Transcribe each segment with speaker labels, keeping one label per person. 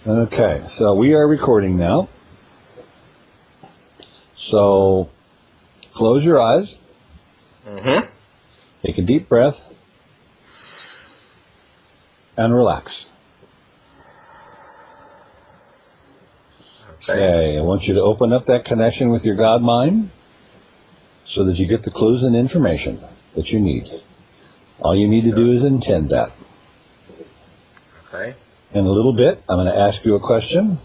Speaker 1: Okay, so we are recording now. So close your eyes.
Speaker 2: Mm-hmm.
Speaker 1: Take a deep breath. And relax. Okay, I want you to open up that connection with your God mind so that you get the clues and information that you need. All you need to do is intend that.
Speaker 2: Okay.
Speaker 1: In a little bit, I'm going to ask you a question.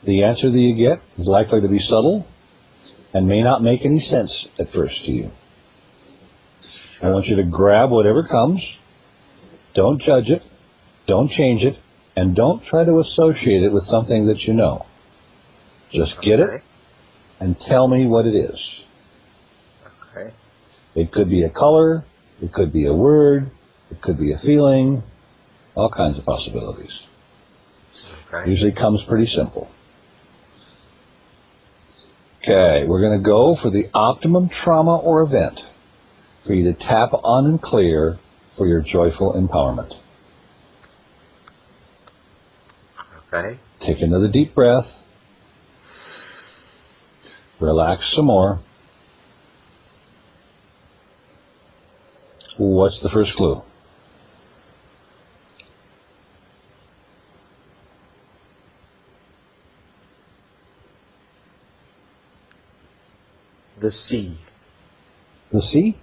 Speaker 1: The answer that you get is likely to be subtle and may not make any sense at first to you. I want you to grab whatever comes. Don't judge it. Don't change it. And don't try to associate it with something that you know. Just get it and tell me what it is.
Speaker 2: Okay.
Speaker 1: It could be a color. It could be a word. It could be a feeling. All kinds of possibilities.
Speaker 2: Okay.
Speaker 1: Usually comes pretty simple. Okay, we're going to go for the optimum trauma or event for you to tap on and clear for your joyful empowerment.
Speaker 2: Okay.
Speaker 1: Take another deep breath. Relax some more. What's the first clue?
Speaker 2: The sea.
Speaker 1: The sea?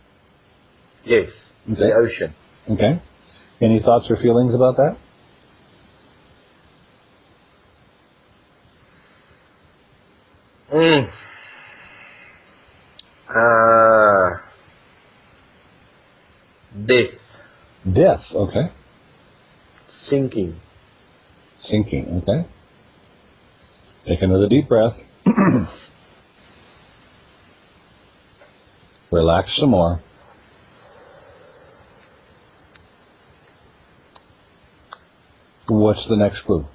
Speaker 2: Yes.
Speaker 1: Okay.
Speaker 2: The ocean.
Speaker 1: Okay. Any thoughts or feelings about that?
Speaker 2: Death.
Speaker 1: Death, okay.
Speaker 2: Sinking.
Speaker 1: Sinking, okay. Take another deep breath. Relax some more. What's the next clue?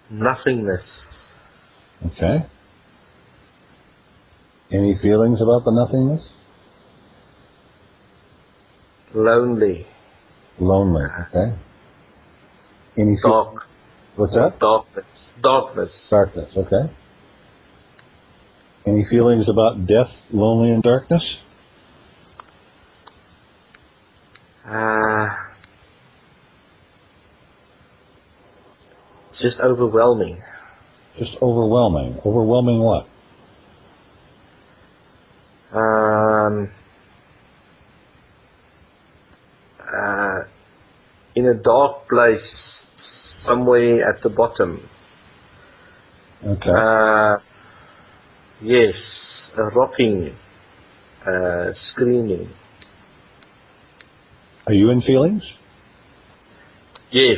Speaker 2: Nothingness.
Speaker 1: Okay. Any feelings about the nothingness?
Speaker 2: Lonely.
Speaker 1: Lonely, okay. Any
Speaker 2: Dark.
Speaker 1: What's that?
Speaker 2: Darkness. Darkness.
Speaker 1: Darkness, okay. Any feelings about death, lonely, and darkness?
Speaker 2: Just overwhelming.
Speaker 1: Just overwhelming. Overwhelming what?
Speaker 2: In a dark place, somewhere at the bottom.
Speaker 1: Okay.
Speaker 2: Yes, rocking, screaming.
Speaker 1: Are you in feelings?
Speaker 2: Yes,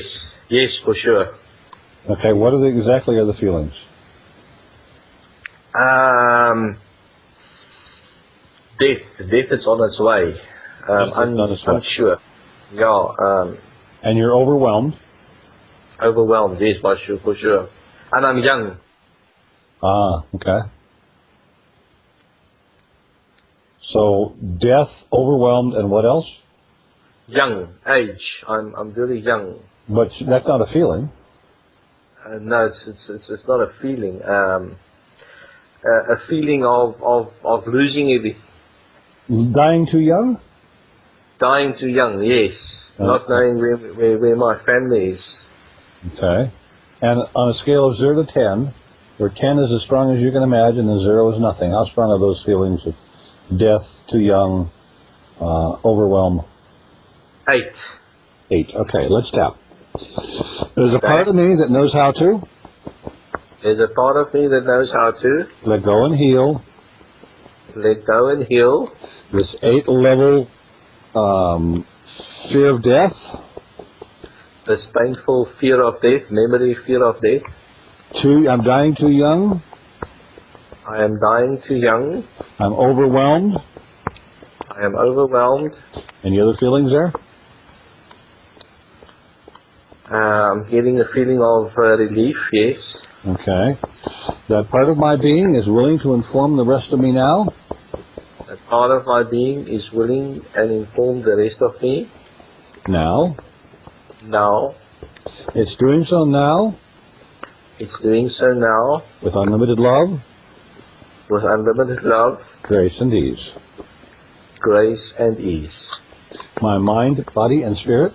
Speaker 2: for sure.
Speaker 1: Okay, what exactly are the feelings?
Speaker 2: Death is on its way. Unsure. Yeah.
Speaker 1: And you're overwhelmed?
Speaker 2: Overwhelmed, yes, for sure. And I'm young.
Speaker 1: Ah, okay. So, death, overwhelmed, and what else?
Speaker 2: Young, age. I'm very young.
Speaker 1: But that's not a feeling.
Speaker 2: No, it's not a feeling. A feeling of losing everything.
Speaker 1: Dying too young?
Speaker 2: Dying too young, yes. Not knowing where my family is.
Speaker 1: Okay. And on a scale of 0 to 10, where 10 is as strong as you can imagine and 0 is nothing, how strong are those feelings of death, too young, overwhelmed?
Speaker 2: 8.
Speaker 1: 8. Okay, let's tap. There's a part of me that knows how to.
Speaker 2: There's a part of me that knows how to.
Speaker 1: Let go and heal.
Speaker 2: Let go and heal.
Speaker 1: This 8-level fear of death.
Speaker 2: This painful fear of death, memory fear of death.
Speaker 1: 2, I'm dying too young.
Speaker 2: I am dying too young.
Speaker 1: I'm overwhelmed.
Speaker 2: I am overwhelmed.
Speaker 1: Any other feelings there?
Speaker 2: I'm getting a feeling of relief, yes.
Speaker 1: Okay. That part of my being is willing to inform the rest of me now.
Speaker 2: That part of my being is willing and inform the rest of me.
Speaker 1: Now.
Speaker 2: Now.
Speaker 1: It's doing so now.
Speaker 2: It's doing so now.
Speaker 1: With unlimited love.
Speaker 2: With unlimited love.
Speaker 1: Grace and ease.
Speaker 2: Grace and ease.
Speaker 1: My mind, body, and spirit.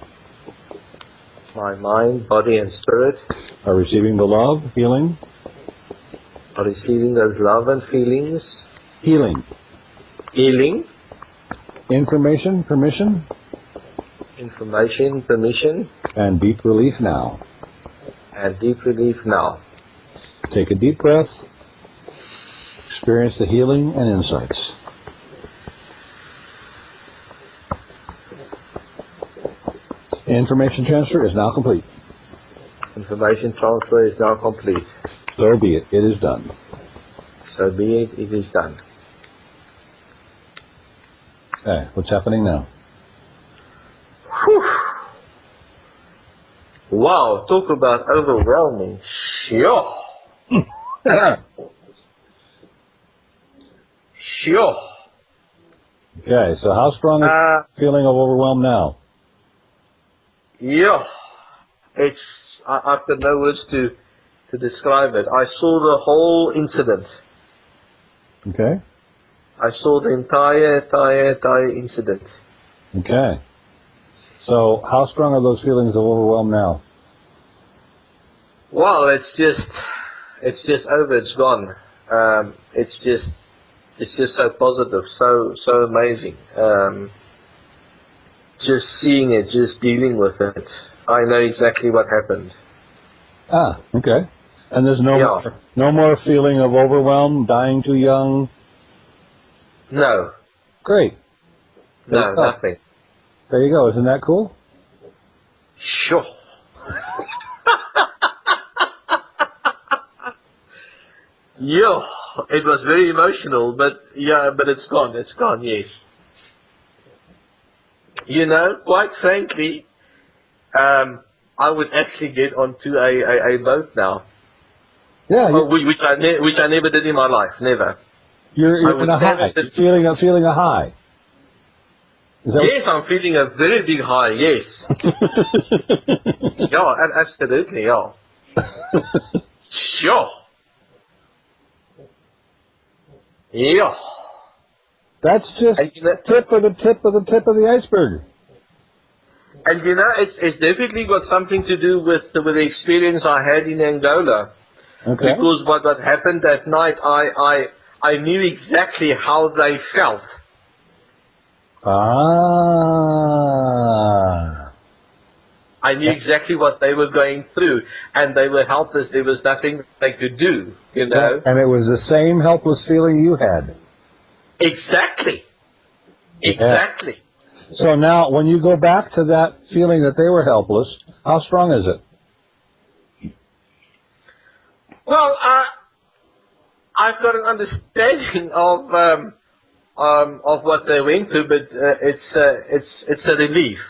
Speaker 2: My mind, body, and spirit.
Speaker 1: Are receiving the love, healing.
Speaker 2: Are receiving those love and feelings.
Speaker 1: Healing.
Speaker 2: Healing.
Speaker 1: Information, permission.
Speaker 2: Information, permission.
Speaker 1: And deep relief now.
Speaker 2: And deep relief now.
Speaker 1: Take a deep breath. Experience the healing and insights. Information transfer is now complete.
Speaker 2: Information transfer is now complete.
Speaker 1: So be it. It is done.
Speaker 2: So be it. It is done.
Speaker 1: Okay, what's happening now?
Speaker 2: Whew. Wow, talk about overwhelming. Sure. Sure.
Speaker 1: Okay, so how strong is the feeling of overwhelm now?
Speaker 2: Yeah. It's, I've got no words to describe it. I saw the whole incident.
Speaker 1: Okay.
Speaker 2: I saw the entire incident.
Speaker 1: Okay. So how strong are those feelings of overwhelm now?
Speaker 2: Well, it's just over. It's gone. It's just so positive, so amazing. Just seeing it, just dealing with it. I know exactly what happened.
Speaker 1: Ah, okay. And there's no more feeling of overwhelm, dying too young?
Speaker 2: No.
Speaker 1: Great.
Speaker 2: No, nothing.
Speaker 1: There you go. Isn't that cool?
Speaker 2: Sure. Yeah, it was very emotional, but it's gone. It's gone, yes. You know, quite frankly, I would actually get onto a boat now.
Speaker 1: Yeah.
Speaker 2: Which I never did in my life, never.
Speaker 1: You're in a high. You're feeling a high.
Speaker 2: Yes, I'm feeling a very big high, yes. Yeah, absolutely, yeah. Sure. Yeah.
Speaker 1: That's just the tip of the iceberg.
Speaker 2: And you know, it's definitely got something to do with the experience I had in Angola.
Speaker 1: Okay.
Speaker 2: Because what happened that night, I knew exactly how they felt.
Speaker 1: Ah.
Speaker 2: I knew exactly what they were going through, and they were helpless. There was nothing they could do, you know.
Speaker 1: And it was the same helpless feeling you had.
Speaker 2: Exactly. Exactly.
Speaker 1: Yeah. So now, when you go back to that feeling that they were helpless, how strong is it?
Speaker 2: Well, I've got an understanding of what they went through, but it's a relief.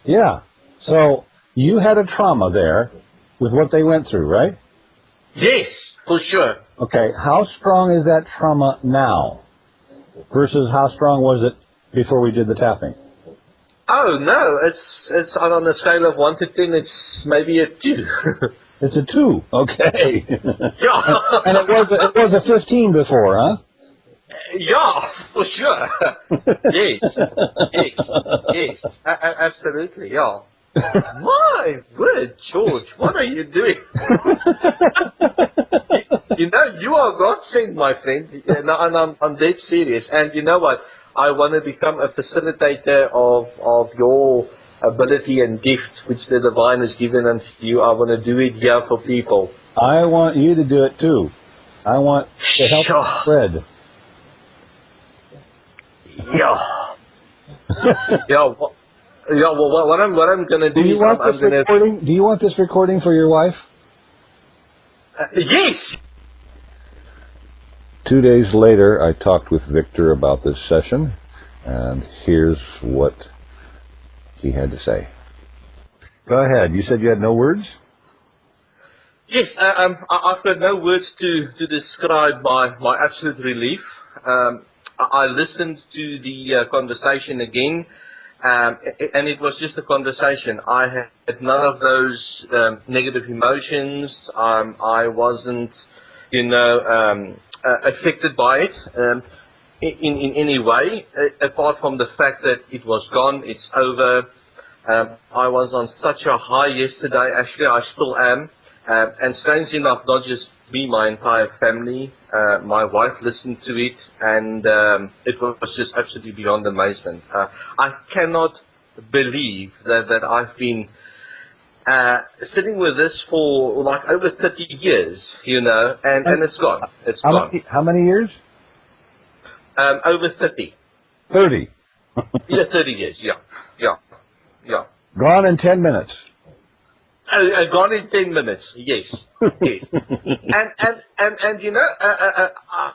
Speaker 1: Yeah. So you had a trauma there with what they went through, right?
Speaker 2: Yes, for sure.
Speaker 1: Okay. How strong is that trauma now versus how strong was it before we did the tapping?
Speaker 2: Oh no, it's on a scale of 1 to 10. It's maybe a 2.
Speaker 1: It's a 2. Okay.
Speaker 2: Yeah.
Speaker 1: And it was a 15 before, huh?
Speaker 2: Yeah, for sure. Yes, absolutely, yeah. My word, George, what are you doing? You know, you are God sent, my friend, and I'm dead serious. And you know what? I want to become a facilitator of your ability and gift, which the divine has given unto you. I want to do it here for people.
Speaker 1: I want you to do it too. I want to help spread.
Speaker 2: Yeah. Well, what I'm going to do
Speaker 1: Do you want this recording for your wife?
Speaker 2: Yes.
Speaker 3: 2 days later, I talked with Victor about this session, and here's what he had to say.
Speaker 1: Go ahead. You said you had no words?
Speaker 2: Yes, I've got no words to describe my absolute relief. I listened to the conversation again, and it was just a conversation. I had none of those negative emotions. I wasn't, affected by it in any way, apart from the fact that it was gone, it's over. I was on such a high yesterday. Actually, I still am. And strange enough, not just me, my entire family, my wife listened to it, and it was just absolutely beyond amazement. I cannot believe that I've been sitting with this for like over 30 years, and it's gone. It's gone.
Speaker 1: How many years?
Speaker 2: Over 30.
Speaker 1: 30.
Speaker 2: Yeah, 30 years. Yeah.
Speaker 1: Gone in 10 minutes.
Speaker 2: Gone in 10 minutes. Yes. Yes. and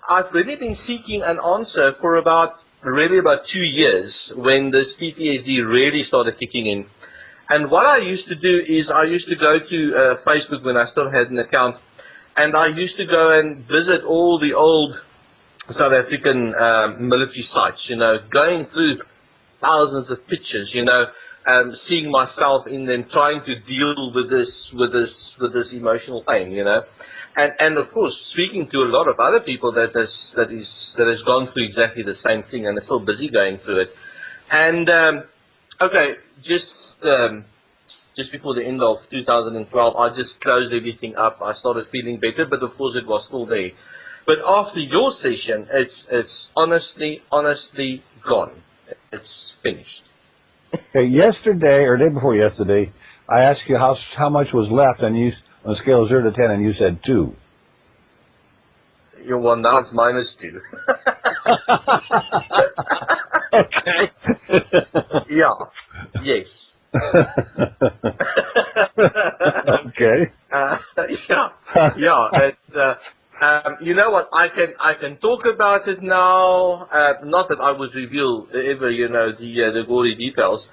Speaker 2: I've really been seeking an answer for about 2 years when this PTSD really started kicking in. And what I used to do is I used to go to Facebook when I still had an account, and I used to go and visit all the old South African military sites, going through thousands of pictures, seeing myself in them, trying to deal with this emotional pain, and of course speaking to a lot of other people that has gone through exactly the same thing and is still busy going through it. And just before the end of 2012, I just closed everything up. I started feeling better, but of course it was still there. But after your session, it's honestly gone. It's finished.
Speaker 1: Okay, yesterday or day before yesterday, I asked you how much was left, and you on a scale of 0 to 10, and you said 2.
Speaker 2: Your one now is -2.
Speaker 1: Okay.
Speaker 2: Yeah. Yes.
Speaker 1: Okay.
Speaker 2: Yeah. It's, you know what? I can talk about it now. Not that I would reveal ever, the gory details,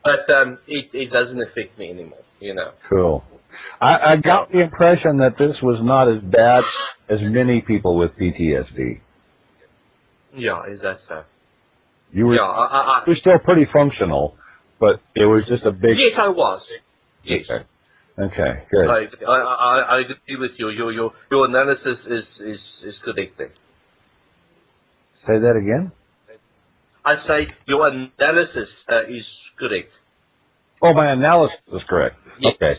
Speaker 2: but it doesn't affect me anymore.
Speaker 1: Cool. I got the impression that this was not as bad as many people with PTSD.
Speaker 2: Yeah, is that so?
Speaker 1: You were,
Speaker 2: yeah,
Speaker 1: you're still pretty functional, but it was just a big...
Speaker 2: Yes, I was. Yes.
Speaker 1: Okay, good.
Speaker 2: I agree with you. Your analysis is correct then.
Speaker 1: Say that again?
Speaker 2: I say your analysis is correct.
Speaker 1: Oh, my analysis is correct.
Speaker 2: Yes.
Speaker 1: Okay.